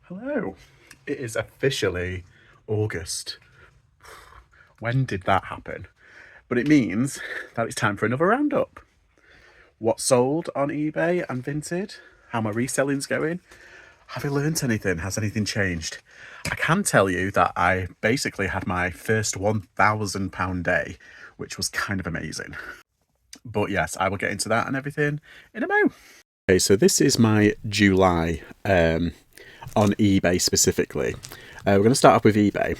Hello. It is officially August. When did that happen? But it means that it's time for another roundup. What sold on eBay and Vinted? How my reselling's going? Have I learnt anything? Has anything changed? I can tell you that I basically had my first £1,000 day, which was kind of amazing. But yes, I will get into that and everything in a mo. Okay, so this is my July on eBay specifically. We're going to start off with eBay.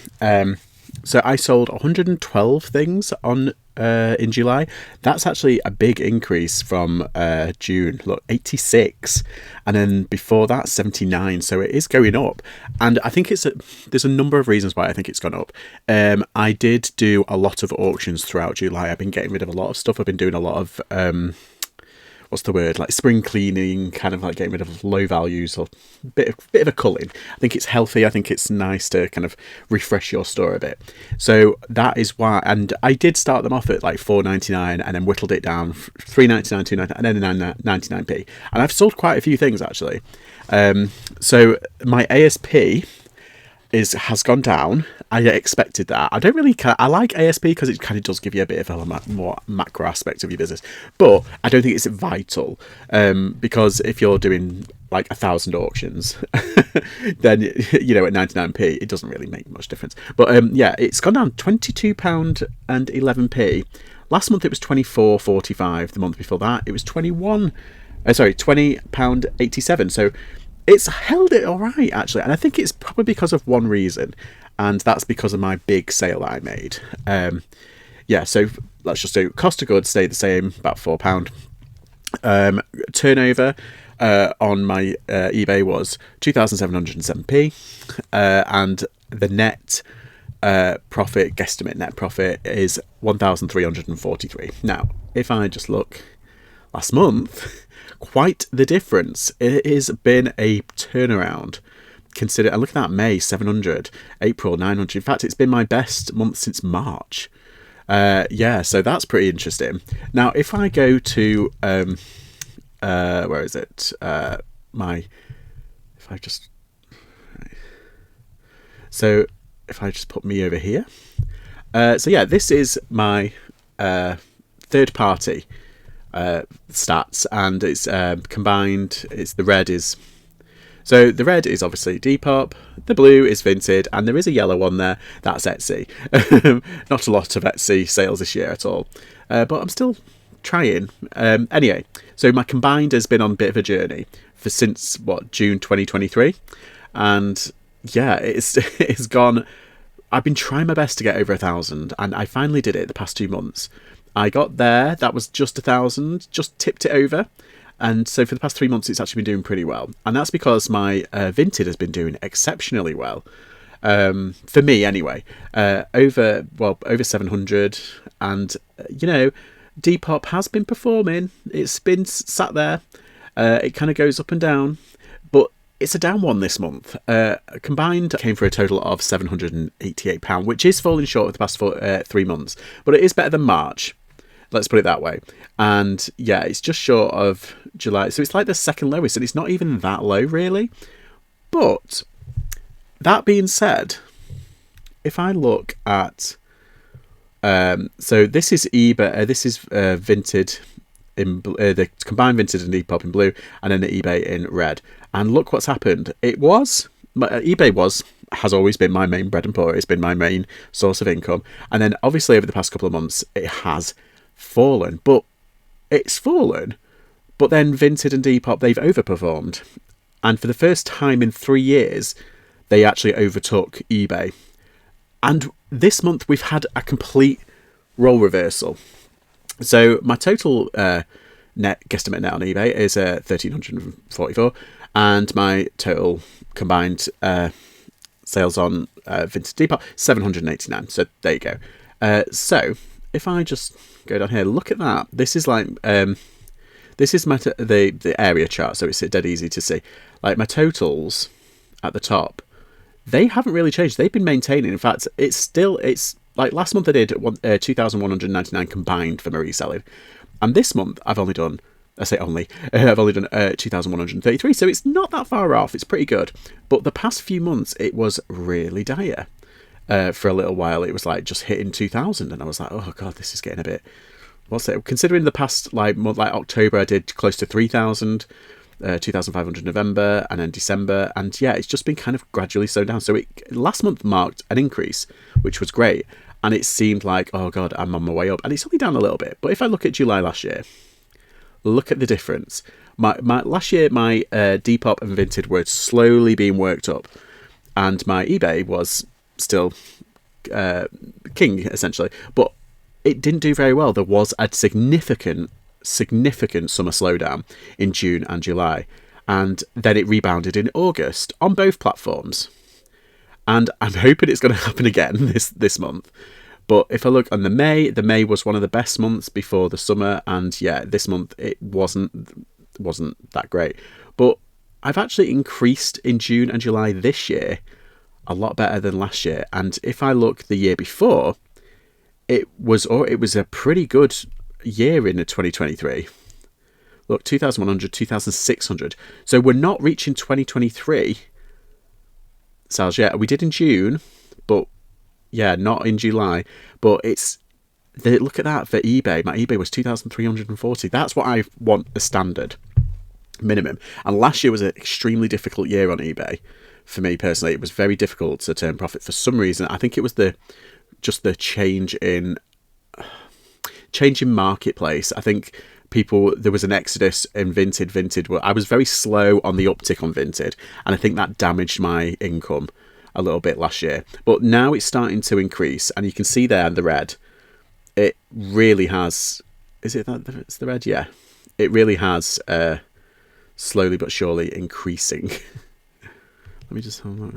So I sold 112 things on in July. That's actually a big increase from June. Look, 86, and then before that 79. So it is going up, and I think there's a number of reasons why I think it's gone up. I did do a lot of auctions throughout July. I've been getting rid of a lot of stuff. I've been doing a lot of what's the word, like spring cleaning, kind of like getting rid of low values or bit of a culling. I think it's healthy. I think it's nice to kind of refresh your store a bit. So that is why, and I did start them off at like £4.99 and then whittled it down £3.99, £2.99, and then 99p. And I've sold quite a few things actually. So my ASP has gone down. I expected that. I like ASP because it kind of does give you a bit of a more macro aspect of your business, but I don't think it's vital, because if you're doing like 1,000 auctions, then at 99p it doesn't really make much difference. But yeah, it's gone down £22.11. Last month it was £24.45. The month before that it was £20.87. So it's held it all right, actually. And I think it's probably because of one reason, and that's because of my big sale that I made. Yeah, so let's just do cost of goods stayed the same, about £4. Turnover on my eBay was 2,707p, and the net profit, guesstimate net profit, is 1,343. Now, if I just look last month, quite the difference. It has been a turnaround. Consider, and look at that, May 700, April 900. In fact, it's been my best month since March. Yeah, so that's pretty interesting. Now, if I go to where is it? If I just put me over here. So yeah, this is my third party stats, and it's combined. The red is obviously Depop, the blue is Vinted, and there is a yellow one there, that's Etsy. Not a lot of Etsy sales this year at all, but I'm still trying. Anyway, so my combined has been on a bit of a journey since June 2023, and yeah, it's gone. I've been trying my best to get over 1,000, and I finally did it the past 2 months. I got there, that was just 1,000, just tipped it over. And so for the past 3 months, it's actually been doing pretty well. And that's because my Vinted has been doing exceptionally well. For me, anyway. Over 700. And, Depop has been performing. It's been sat there. It kind of goes up and down. But it's a down one this month. Combined came for a total of £788, which is falling short of the past 3 months. But it is better than March. Let's put it that way. And yeah, it's just short of July. So it's like the second lowest, and it's not even that low, really. But that being said, if I look at... so this is eBay, this is Vinted, the combined Vinted and Depop in blue, and then the eBay in red. And look what's happened. eBay has always been my main bread and butter. It's been my main source of income. And then obviously over the past couple of months, it has fallen. But then Vinted and Depop, they've overperformed. And for the first time in 3 years, they actually overtook eBay. And this month we've had a complete role reversal. So my total net guesstimate net on eBay is 1,344, and my total combined sales on Vinted Depop 789. So there you go. So if I just go down here, look at that. This is like this is the area chart, so it's dead easy to see. Like my totals at the top, they haven't really changed. They've been maintaining. In fact, it's like last month I did 2,199 combined for my reselling, and this month I've only done I say only, I've only done 2,133, so it's not that far off. It's pretty good. But the past few months, it was really dire. For a little while, it was like just hitting 2,000, and I was like, oh god, this is getting a bit. What's it? Considering the past like month, like October, I did close to 3,000, 2,500 November, and then December, and yeah, it's just been kind of gradually slowed down. So last month marked an increase, which was great, and it seemed like, oh god, I'm on my way up, and it's only down a little bit. But if I look at July last year, look at the difference. My last year, my Depop and Vinted were slowly being worked up, and my eBay was still king essentially, but it didn't do very well. There was a significant summer slowdown in June and July, and then it rebounded in August on both platforms. And I'm hoping it's going to happen again this month. But if I look on the May was one of the best months before the summer, and yeah, this month it wasn't that great. But I've actually increased in June and July this year a lot better than last year. And if I look the year before, it was a pretty good year in 2023. Look, 2,100, 2,600. So we're not reaching 2023 sales yet. We did in June, but yeah, not in July. But look at that for eBay. My eBay was 2,340. That's what I want as standard minimum. And last year was an extremely difficult year on eBay. For me personally, it was very difficult to turn profit for some reason. I think it was the change in marketplace. I think there was an exodus in Vinted. I was very slow on the uptick on Vinted, and I think that damaged my income a little bit last year. But now it's starting to increase, and you can see there in the red, it really has. Is it that it's the red? Yeah, it really has slowly but surely increasing. Let me just have a look.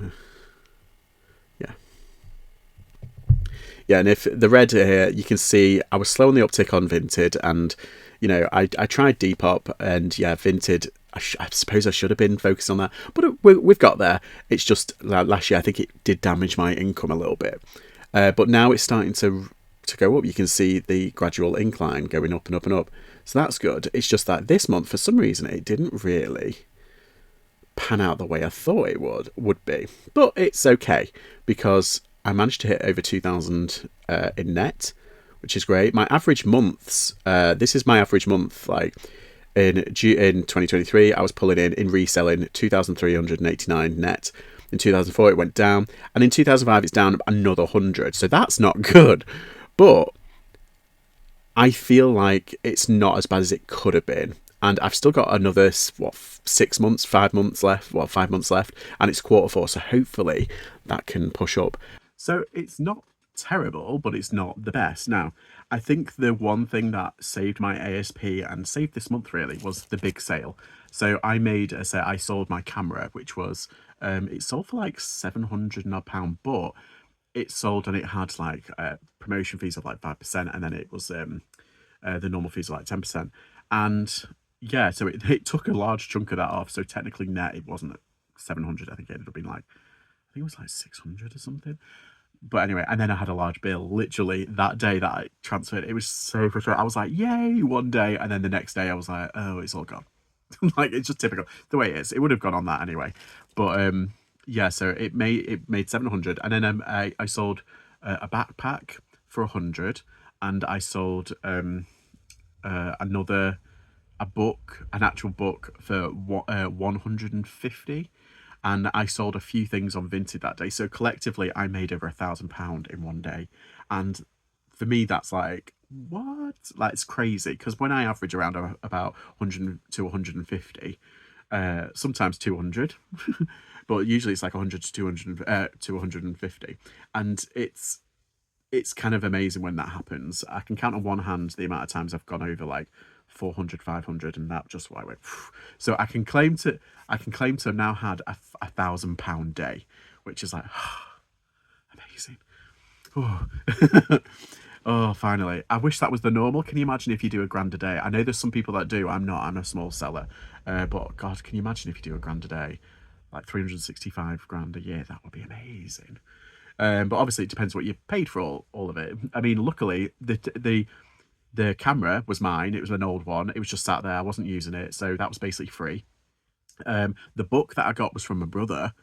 Yeah, and if the red here, you can see I was slow on the uptick on Vinted, and you know, I tried Depop, and yeah, Vinted. I suppose I should have been focused on that, but we've got there. It's just last year I think it did damage my income a little bit, but now it's starting to go up. You can see the gradual incline going up and up and up, so that's good. It's just that this month, for some reason, it didn't really pan out the way I thought it would be, but it's okay because I managed to hit over 2,000 in net, which is great. My average months, this is my average month, like in 2023, I was pulling in reselling 2,389 net. In 2004, it went down, and in 2005, it's down another 100. So that's not good, but I feel like it's not as bad as it could have been. And I've still got another, 5 months left, and it's Q4, so hopefully that can push up. So it's not terrible, but it's not the best. Now, I think the one thing that saved my ASP and saved this month really was the big sale. So I sold my camera, which was, it sold for like £700 odd, but it sold and it had like promotion fees of like 5%, and then it was the normal fees of like 10%. And yeah, so it took a large chunk of that off. So technically net, it wasn't 700. I think it ended up being like, I think it was like 600 or something. But anyway, and then I had a large bill literally that day that I transferred. It was so frustrating. I was like, yay, one day. And then the next day I was like, oh, it's all gone. Like, it's just typical the way it is. It would have gone on that anyway. But yeah, so it made 700. And then I sold a backpack for 100. And I sold an actual book for 150. And I sold a few things on Vinted that day. So collectively, I made over £1,000 in one day. And for me, that's like, what? Like, it's crazy. Because when I average around about 100 to 150, sometimes 200, but usually it's like 100 to 200 to 150. And it's kind of amazing when that happens. I can count on one hand the amount of times I've gone over like 400, 500, and that just why I went. So I can claim to have now had a £1,000 day, which is like amazing. Oh. Oh, finally. I wish that was the normal. Can you imagine if you do £1,000 a day? I know there's some people that do. I'm not. I'm a small seller. But God, can you imagine if you do £1,000 a day? Like 365 grand a year. That would be amazing. But obviously it depends what you paid for all of it. I mean, luckily the The camera was mine. It was an old one. It was just sat there. I wasn't using it. So that was basically free. The book that I got was from my brother.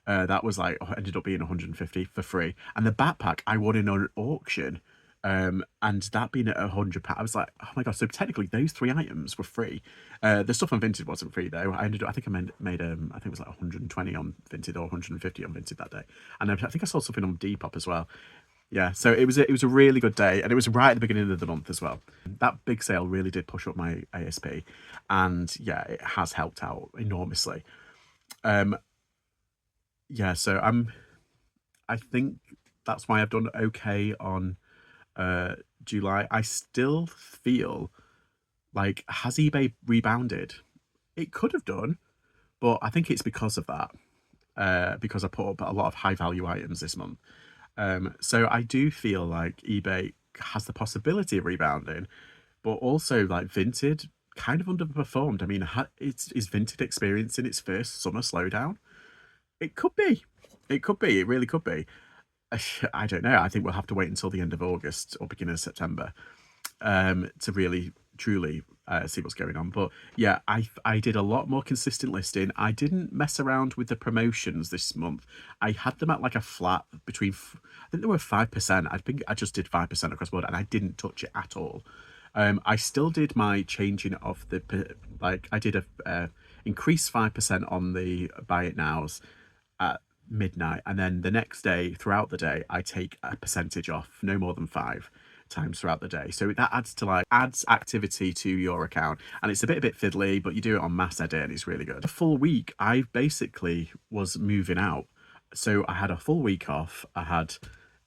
That was like, ended up being 150 for free. And the backpack I won in an auction. And that being at £100, I was like, oh my god! So technically, those 3 items were free. The stuff on Vinted wasn't free though. I think I made I think it was like 120 on Vinted or 150 on Vinted that day, and I think I saw something on Depop as well. Yeah, so it was a really good day, and it was right at the beginning of the month as well. That big sale really did push up my ASP, and yeah, it has helped out enormously. Yeah, so I think that's why I've done okay on July. I still feel like, has eBay rebounded? It could have done, but I think it's because of that. Because I put up a lot of high value items this month. So I do feel like eBay has the possibility of rebounding, but also like Vinted kind of underperformed. I mean, is Vinted experiencing its first summer slowdown? It could be. It could be. It really could be. I don't know. I think we'll have to wait until the end of August or beginning of September to really truly see what's going on. But yeah, I did a lot more consistent listing. I didn't mess around with the promotions this month. I had them at like a flat between, I think they were 5%. I think I just did 5% across the board, and I didn't touch it at all. I still did my changing of the, like I did a increase 5% on the buy it nows at midnight, and then the next day throughout the day I take a percentage off, no more than 5 times throughout the day. So that adds activity to your account, and it's a bit fiddly, but you do it on mass edit and it's really good. A full week I basically was moving out, so I had a full week off. I had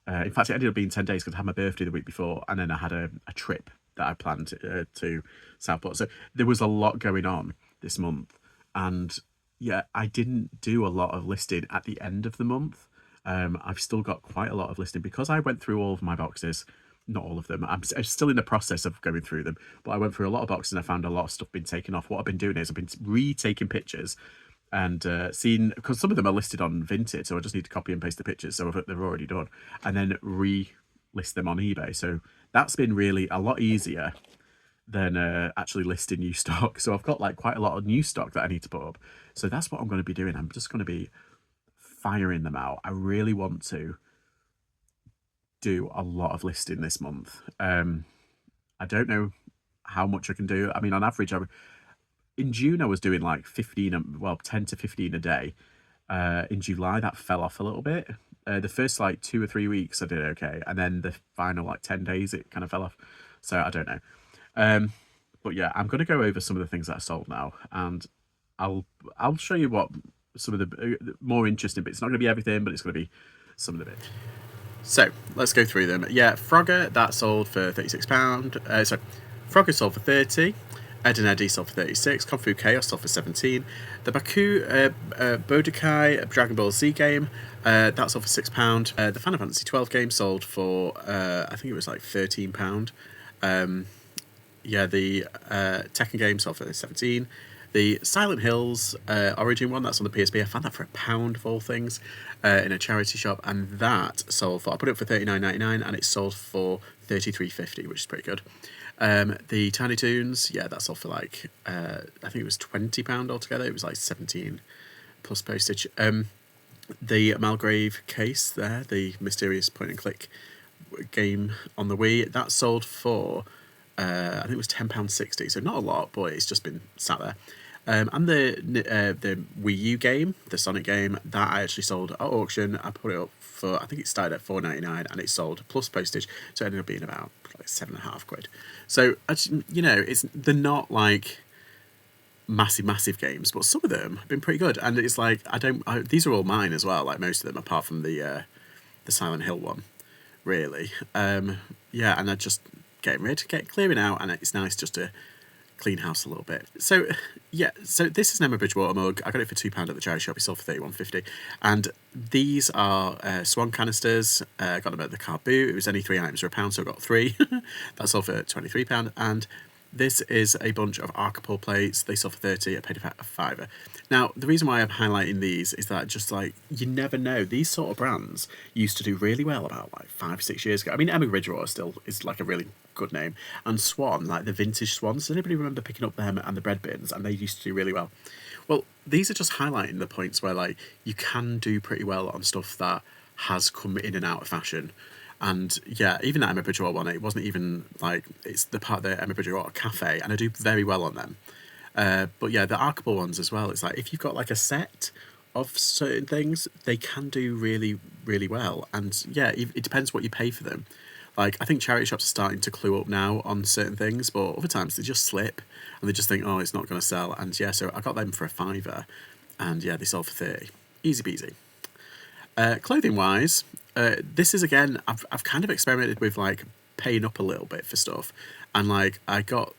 in fact it ended up being 10 days because I had my birthday the week before, and then I had a trip that I planned to Southport. So there was a lot going on this month, and yeah, I didn't do a lot of listing at the end of the month. I've still got quite a lot of listing because I went through all of my boxes. Not all of them. I'm still in the process of going through them, but I went through a lot of boxes and I found a lot of stuff being taken off. What I've been doing is I've been retaking pictures and seeing, because some of them are listed on Vinted, so I just need to copy and paste the pictures, so they're already done, and then relist them on eBay. So that's been really a lot easier than actually listing new stock. So I've got like quite a lot of new stock that I need to put up. So that's what I'm going to be doing. I'm just going to be firing them out. I really want to do a lot of listing this month. I don't know how much I can do. I mean, on average, in June I was doing like 10 to 15 a day. In July that fell off a little bit. The first like 2 or 3 weeks I did okay, and then the final like 10 days it kind of fell off. So I don't know. But yeah, I'm going to go over some of the things that I sold now, and I'll show you what some of the more interesting bits. It's not going to be everything, but it's going to be some of the bits. So let's go through them. Yeah, Frogger, that sold for £36. So Frogger sold for 30. Ed and Eddie sold for 36. Kung Fu Chaos sold for 17. The Baku Bodokai Dragon Ball Z game, that sold for £6. The Final Fantasy 12 game sold for I think it was like £13. Yeah, the Tekken game sold for 17. The Silent Hills Origin one, that's on the PSP. I found that for £1 of all things in a charity shop, and that sold for, I put it for £39.99 and it sold for £33.50, which is pretty good. The Tiny Toons, yeah, that sold for like I think it was £20 altogether. It was like 17 plus postage. The Malgrave case there, the mysterious point and click game on the Wii, that sold for I think it was £10.60, so not a lot, but it's just been sat there. And the Wii U game, the Sonic game, that I actually sold at auction. I put it up for, I think it started at £4.99 and it sold plus postage, so it ended up being about like £7.50. So they're not like massive games, but some of them have been pretty good. And it's like these are all mine as well, like most of them, apart from the Silent Hill one, really. Yeah, and I just clearing out, and it's nice just to clean house a little bit. So yeah, so this is an Emma Bridgewater mug. I got it for £2 at the charity shop. It sold for £31.50, and these are Swan canisters. I got them at the Carboot. It was only 3 items for £1, so I got 3. That sold for £23, and this is a bunch of Archipel plates. They sold for 30. I paid a £5. Now, the reason why I'm highlighting these is that just like, you never know. These sort of brands used to do really well about like 5-6 years ago. I mean, Emma Bridgewater still is like a really good name. And Swan, like the vintage swans. Does anybody remember picking up them and the bread bins? And they used to do really well. Well, these are just highlighting the points where like you can do pretty well on stuff that has come in and out of fashion. And yeah, even that Emma Bridgewater one, it wasn't even like, it's the part of the Emma Bridgewater cafe, and I do very well on them. But yeah, the Arkable ones as well, it's like if you've got like a set of certain things, they can do really, really well. And yeah, it depends what you pay for them. Like, I think charity shops are starting to clue up now on certain things, but other times they just slip and they just think, oh, it's not going to sell. And yeah, so I got them for £5, and yeah, they sold for 30. Easy peasy. Clothing wise, this is again, I've kind of experimented with like paying up a little bit for stuff, and like I got,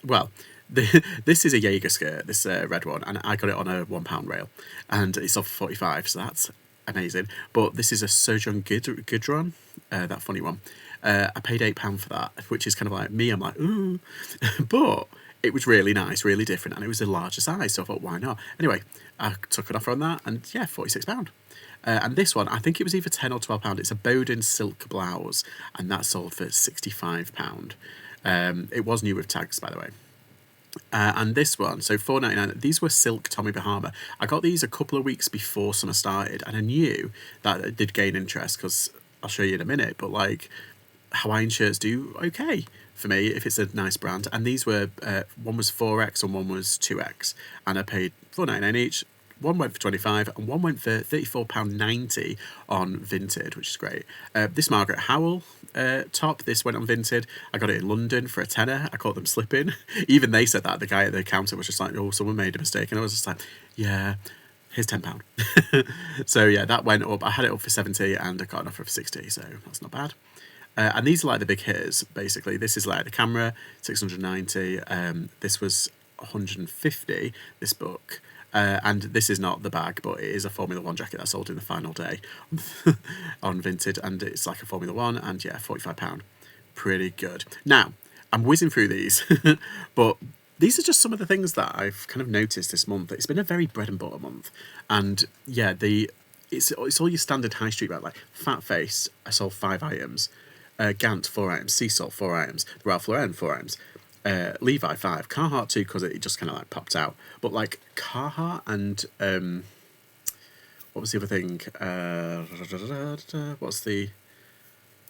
well, this is a Jaeger skirt, this red one, and I got it on a £1 rail, and it's off 45, so that's amazing. But this is a Sojourn Gudron, that funny one. I paid £8 for that, which is kind of like me, I'm like, ooh, but it was really nice, really different, and it was a larger size, so I thought, why not? Anyway, I took an offer on that, and yeah, £46. And this one, I think it was either £10 or £12. It's a Bowden silk blouse, and that sold for £65. It was new with tags, by the way. And this one, so £4.99. These were silk Tommy Bahama. I got these a couple of weeks before summer started, and I knew that it did gain interest because I'll show you in a minute. But like, Hawaiian shirts do okay for me if it's a nice brand. And these were one was 4X and one was 2X, and I paid £4.99 each. One went for 25 and one went for £34.90 on Vinted, which is great. This Margaret Howell top, this went on Vinted. I got it in London for a tenner. I caught them slipping. Even they said that. The guy at the counter was just like, oh, someone made a mistake. And I was just like, yeah, here's £10. So yeah, that went up. I had it up for 70 and I got an offer of 60, so that's not bad. And these are like the big hitters, basically. This is like the camera, 690. This was 150, this book. And this is not the bag, but it is a Formula 1 jacket that I sold in the final day on Vinted, and it's like a Formula 1, and yeah, £45. Pretty good. Now, I'm whizzing through these, but these are just some of the things that I've kind of noticed this month. It's been a very bread and butter month, and yeah, it's all your standard high street brand, like Fat Face, I sold 5 items, Gant 4 items, Sea Salt 4 items, Ralph Lauren 4 items, Levi 5, Carhartt 2 because it just kind of like popped out. But like Carhartt and what was the other thing? What's the?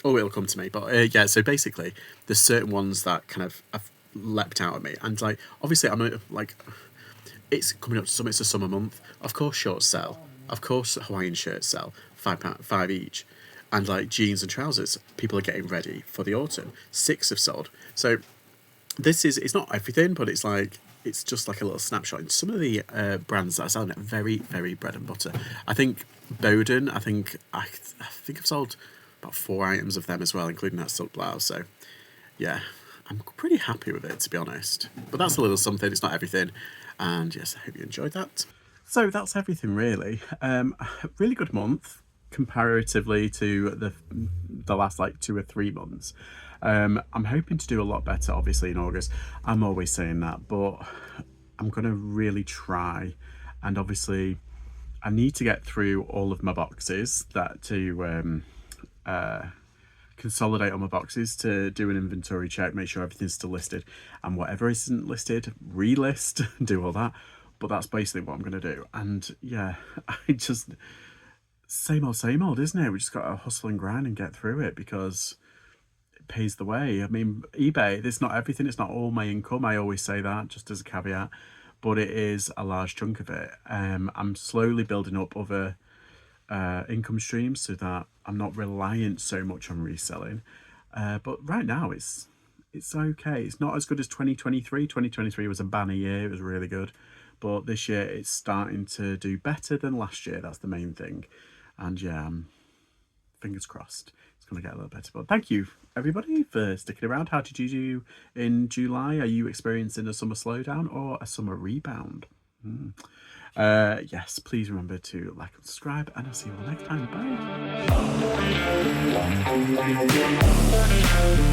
Oh, it'll come to me. But yeah, so basically, there's certain ones that kind of have leapt out at me, and like obviously I'm like, it's coming up to summer. It's a summer month. Of course, shorts sell. Of course, Hawaiian shirts sell. £5 each. And like jeans and trousers, people are getting ready for the autumn. 6 have sold. So this is, it's not everything, but it's like, it's just like a little snapshot. And some of the brands that are selling it are very, very bread and butter. I think Bowden, I think I've sold about 4 items of them as well, including that silk blouse. So yeah, I'm pretty happy with it, to be honest. But that's a little something, it's not everything. And yes, I hope you enjoyed that. So that's everything really. Really good month comparatively to the last like 2 or 3 months. I'm hoping to do a lot better obviously in August. I'm always saying that, but I'm gonna really try. And obviously I need to get through all of my boxes to consolidate on my boxes to do an inventory check, make sure everything's still listed, and whatever isn't listed, relist, do all that. But that's basically what I'm gonna do. And yeah, I just, same old, isn't it? We just gotta hustle and grind and get through it because it pays the way. I mean, eBay, it's not everything, it's not all my income. I always say that just as a caveat, but it is a large chunk of it. I'm slowly building up other income streams so that I'm not reliant so much on reselling. But right now it's okay. It's not as good as 2023. 2023 was a banner year. It was really good. But this year it's starting to do better than last year. That's the main thing. And yeah, fingers crossed it's going to get a little better. But thank you everybody for sticking around. How did you do in July? Are you experiencing a summer slowdown or a summer rebound? Yes, please remember to like and subscribe, and I'll see you all next time. Bye.